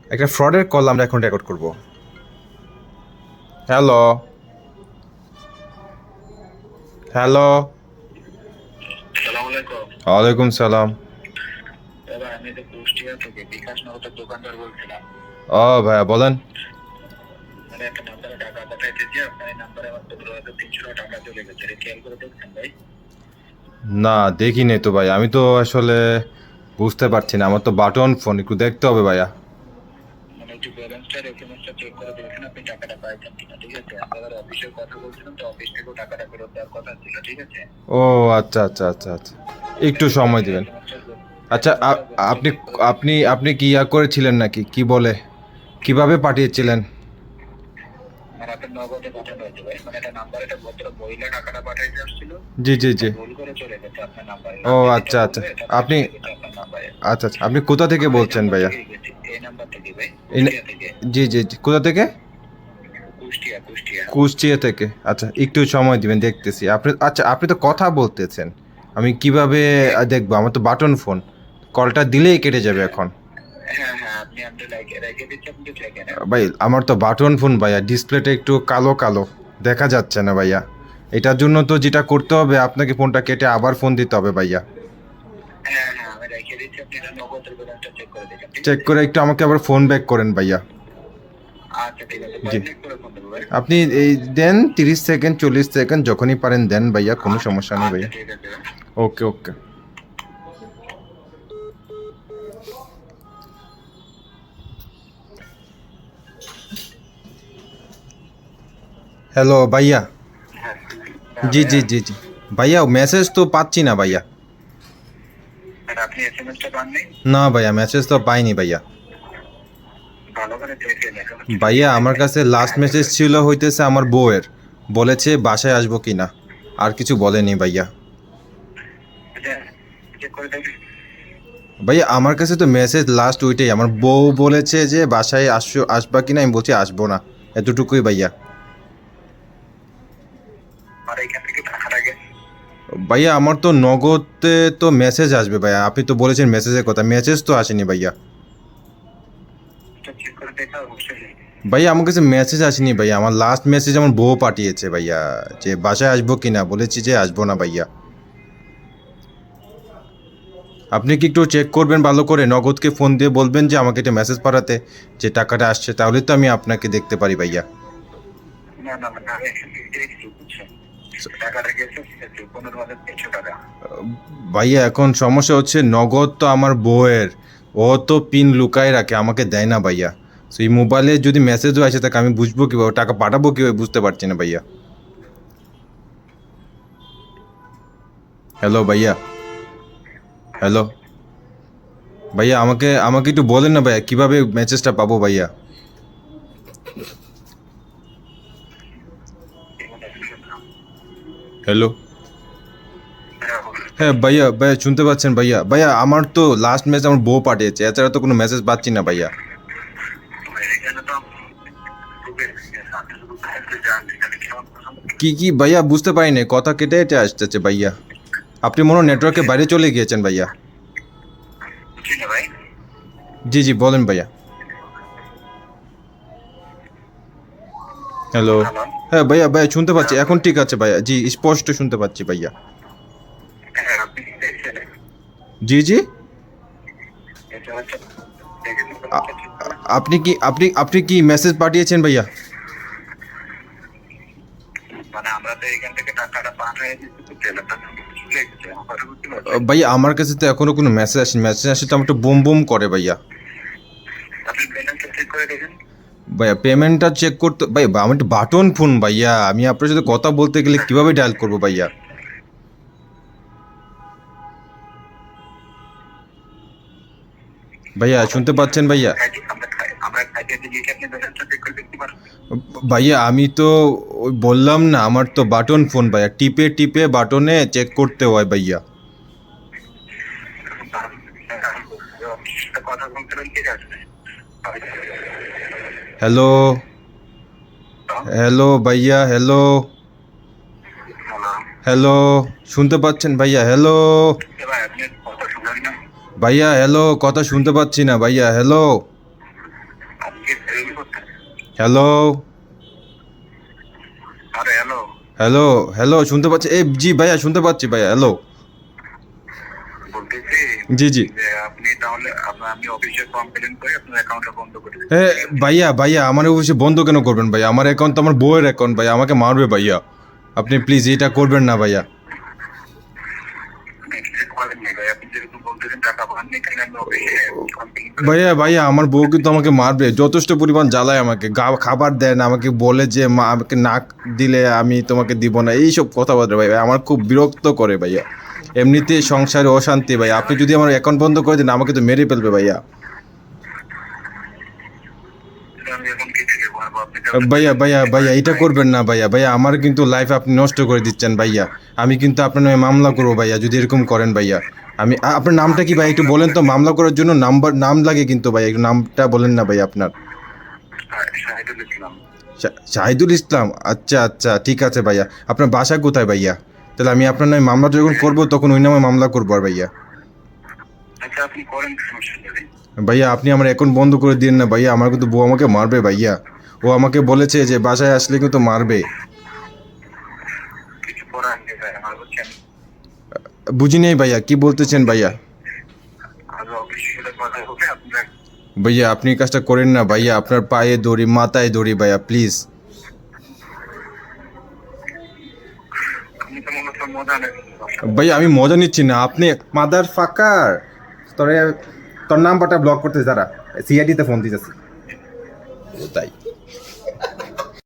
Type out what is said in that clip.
একটা ফ্রডের কল আমরা এখন রেকর্ড করব। Hello, hello. আসসালামু আলাইকুম। ওয়ালাইকুম সালাম। দাদা আমি তো কুষ্টিয়া থেকে বিকাশ নগরের দোকানদার বলছিলাম। ও ভাইয়া বলেন। মানে একটা নাম্বারে টাকা পাঠাইতেছি, আপনার এই নাম্বারে আমার 15,300 টাকা চলে গেছে। এটা খেয়াল করে দেখছেন ভাই? না দেখিনি তো ভাই, আমি তো আসলে বুঝতে পারছি না, আমার তো বাটন ফোন, একটু দেখতে হবে ভাইয়া। মানে একটু ব্যালেন্সটা এসএমএসটা চেক করে দেখেন আপনি টাকাটা পাইছেন কিনা, ঠিক আছে? আপনাদের অফিসের কথা বলছিলাম তো, অফিস থেকেও টাকাটা ফেরত দেওয়ার কথা ছিল, ঠিক আছে? ও আচ্ছা আচ্ছা আচ্ছা আচ্ছা, একটু সময় দিবেন। আচ্ছা আপনি আপনি আপনি কি ইয়া করেছিলেন নাকি, কি বলে, কিভাবে পাঠিয়েছিলেন? মানে আপনার নগদে পাঠানো হয়েছে ভাই, মানে একটা নাম্বার, একটা ভদ্র মহিলা টাকাটা পাঠাইতে আসছিল, জি জি জি। ভুল করে চলে গেছে আপনার নাম্বারে। ও আপনি যেটা আচ্ছা আচ্ছা। বলবে এটা আপনি চলে গেছে আপনার নাম্বারে। আচ্ছা আচ্ছা, আপনি কোথা থেকে আমার এই বলছেন নাম্বার ভাইয়া? থেকেই গেছে, এই নাম্বার থেকে ভাই, এই- কুষ্টিয়া থেকে। জি জি জি, কোথা থেকে? কুষ্টিয়া কুষ্টিয়া। কুষ্টিয়া থেকে। আচ্ছা একটু সময় দিবেন, দেখতেছি। আপনি আচ্ছা, আপনি তো কথা বলতেছেন, আমি কিভাবে দেখবো? আমার তো বাটন ফোন, কলটা দিলেই কেটে যাবে এখন। হ্যাঁ হ্যাঁ, আপনি আপনার রেখে দিচ্ছি, আপনি লেখে নেন। ভাই আমার তো বাটন ফোন ভাইয়া, ডিসপ্লেটা একটু কালো কালো, দেখা যাচ্ছে না ভাইয়া। এটার জন্য তো যেটা করতে হবে, আপনাকে ফোনটা কেটে আবার ফোন দিতে হবে ভাইয়া। হ্যাঁ হ্যাঁ, আমি রেখে দিচ্ছি, আপনি এটা নগদের ব্যালেন্সটা চেক করে দেখেন, ঠিক চেক আছে? করে একটু আমাকে আবার ফোন ব্যাক করেন ভাইয়া। আচ্ছা ঠিক আছে, জি, 5 মিনিট করে ফোন দেবো ভাই। আপনি এই দেন 30 সেকেন্ড 40 সেকেন্ড যখনই পারেন দেন ভাইয়া, কোনো আচ্ছা সমস্যা নেই আচ্ছা ভাইয়া। ঠিক আছে ভাই। ওকে ওকে। হ্যালো ভাইয়া। হ্যাঁ হ্যাঁ জি ভাইয়া। জি জি জি। ভাইয়া মেসেজ তো পাচ্ছি না ভাইয়া। আর আপনি এসএমএসটা পাননি? না ভাইয়া, মেসেজ তো পাইনি ভাইয়া। ভালো করে দেখে দেখেন। ভাইয়া আমার কাছে লাস্ট মেসেজ ছিল হইতেছে আমার বউয়ের, বলেছে বাসায় আসবো কিনা, আর কিছু বলেনি ভাইয়া। চেক করে দেখেন। ভাইয়া আমার কাছে তো মেসেজ লাস্ট ওইটাই, আমার বউ বলেছে যে বাসায় আসবা কিনা, আমি বলছি আসবো না, এতটুকুই ভাইয়া। আর এইখান থেকে টাকাটা গেছে, ভাইয়া আমার তো নগদে তো মেসেজ আসবে ভাইয়া, আপনি তো বলেছেন মেসেজের কথা, মেসেজ তো আসেনি ভাইয়া। চেক করে দেখা অবশ্যই। ভাইয়া আমার কাছে মেসেজ আসেনি ভাইয়া, আমার লাস্ট মেসেজ আমার বউ পাঠিয়েছে ভাইয়া, যে বাসায় আসবো কিনা, বলেছি যে আসবো না ভাইয়া। আপনি কি একটু চেক করবেন ভালো করে, নগদকে ফোন দিয়ে বলবেন যে আমাকে একটা মেসেজ পাঠাতে, যে টাকাটা আসছে, তাহলে তো আমি আপনাকে দেখতে পারি ভাইয়া। না না না, আমি দেখছি বুঝছেন, টাকাটা গেছে 15,300 টাকা। ভাইয়া এখন সমস্যা হচ্ছে, নগদ তো আমার বউয়ের, ও তো পিন লুকায় রাখে, আমাকে দেয় না ভাইয়া। সো এই মোবাইলে যদি মেসেজও আসে তাকে আমি বুঝবো কীভাবে, টাকা পাঠাবো কীভাবে, বুঝতে পারছি না ভাইয়া। হ্যালো ভাইয়া। হ্যালো ভাইয়া, আমাকে আমাকে একটু বলেন না ভাইয়া, কীভাবে মেসেজটা পাবো ভাইয়া। হ্যালো। হ্যাঁ ভাইয়া, ভাইয়া শুনতে পাচ্ছেন ভাইয়া? ভাইয়া আমার তো লাস্ট মেসেজ আমার বউ পাঠিয়েছে, এছাড়া তো কোনো মেসেজ পাচ্ছি না ভাইয়া। এখানে তো কি কি ভাইয়া বুঝতে পারিনি, কথা কেটে কেটে আসতেছে ভাইয়া। আপনি মনে হয় নেটওয়ার্কের বাইরে চলে গিয়েছেন ভাইয়া। বুঝছি না ভাই। জি জি বলেন ভাইয়া। হ্যালো। হ্যালো। হ্যাঁ ভাইয়া, ভাইয়া শুনতে পাচ্ছি এখন, ঠিক আছে ভাইয়া, জি স্পষ্ট শুনতে পাচ্ছি ভাইয়া। হ্যাঁ আপনি কি দেখছেন? জি জি। এটা হচ্ছে দেখেন, আ- আপনি কি আপনি কি মেসেজ পাঠিয়েছেন ভাইয়া? মানে আমরা তো এখান থেকে টাকাটা পাঠাই দিচ্ছি, তেলটা চলে গেছে, আমার কথা বুঝতে পারছেন? ভাইয়া আমার কাছে তো এখনো কোনো মেসেজ আসেনি, মেসেজ আসলে তো আমার একটু বুম বুম করে ভাইয়া। আপনি ব্যালেন্সটা চেক করে দেখেন। ভাইয়া পেমেন্টটা চেক করতে, ভাই আমার একটু বাটন ফোন ভাইয়া, আমি আপনার সাথে কথা বলতে গেলে কিভাবে ডায়াল করবো ভাইয়া? ভাইয়া শুনতে পাচ্ছেন ভাইয়া? আমরা খাইতে দিয়ে কি আপনি ব্যালেন্সটা চেক করে দেখতে পারেন? ভাইয়া আমি তো ওই বললাম না, আমার তো বাটন ফোন ভাইয়া, টিপে টিপে বাটনে চেক করতে হয় ভাইয়া। কথা বলতে পারেন, ঠিক আছে? হ্যালো। হ্যালো ভাইয়া, হ্যালো। হ্যালো। হ্যালো শুনতে পাচ্ছেন ভাইয়া? হ্যালো এবার আপনি কথা শুনলেন না? ভাইয়া, হ্যালো, কথা শুনতে পাচ্ছি না ভাইয়া, হ্যালো। হ্যালো আরে হ্যালো, হ্যালো হ্যালো শুনতে পাচ্ছি? জি ভাইয়া শুনতে পাচ্ছি ভাইয়া, হ্যালো। বলতেছি জি জি। যে আপনি তাহলে আমি অফিসে কমপ্লেন করে আপনার অ্যাকাউন্টটা বন্ধ করে দিচ্ছি। হ্যাঁ ভাইয়া ভাইয়া, আমার অফিসে বন্ধ কেন করবেন ভাইয়া? আমার অ্যাকাউন্ট তো আমার বউয়ের অ্যাকাউন্ট ভাইয়া, আমাকে মারবে ভাইয়া। আপনি প্লিজ এটা করবেন না ভাইয়া। চেক করেন না ভাই, আপনি যেরকম বলতেছেন টাকা পাননি, তাহলে আমি অফিসে কমপ্লেন করে ভাইয়া ভাইয়া, আমার বউ কিন্তু আমাকে মারবে, যথেষ্ট পরিমাণ জ্বালায় আমাকে, খাবার দেয় না আমাকে, বলে যে মা আমাকে নাক দিলে আমি তোমাকে দিব না, এইসব কথাবার্তা ভাইয়া আমার খুব বিরক্ত করে ভাইয়া। এমনিতে সংসারে অশান্তি ভাইয়া, আপনি যদি আমার অ্যাকাউন্ট বন্ধ করে দেন আমাকে তো মেরে ফেলবে ভাইয়া। আমি এখন কি থেকে বলবো? আপনি ভাইয়া ভাইয়া ভাইয়া এটা করবেন না ভাইয়া, ভাইয়া আমার কিন্তু লাইফ আপনি নষ্ট করে দিচ্ছেন ভাইয়া। আমি কিন্তু আপনার নামে মামলা করবো ভাইয়া যদি এরকম করেন ভাইয়া। আপনার নামটা কি ভাই একটু বলেন তো, মামলা করার জন্য নাম লাগে কিন্তু ভাইয়া, একটু নামটা বলেন না ভাইয়া আপনার। শাহিদুল ইসলাম। শাহিদুল ইসলাম, আচ্ছা আচ্ছা ঠিক আছে ভাইয়া। আপনার বাসা কোথায় ভাইয়া? তাহলে আমি আপনার নামে মামলা যখন করবো তখন ওই নামে মামলা করবো আর ভাইয়া। আচ্ছা আপনি করেন, সমস্যা নেই। ভাইয়া আপনি আমার অ্যাকাউন্ট বন্ধ করে দিন না ভাইয়া, আমার কিন্তু বউ আমাকে মারবে ভাইয়া। ও আমাকে বলেছে যে বাসায় আসলে কিন্তু মারবে। কিছু করার নেই ভাই, আমার বুঝছেন। বুঝি নেই ভাইয়া, কি বলতেছেন ভাইয়া? আজ অফিসে গেলে কথা হবে আপনার। ভাইয়া আপনি এই কাজটা করেন না ভাইয়া, আপনার পায়ে দড়ি মাথায় দড়ি ভাইয়া, প্লিজ। আপনি তো মনে হচ্ছে মজা নেই। ভাইয়া আমি মজা নিচ্ছি না, আপনি মাদার ফাকার। তোর নাম্বারটা ব্লক করতে যারা সিআইডিতে ফোন দিতেছি তাই।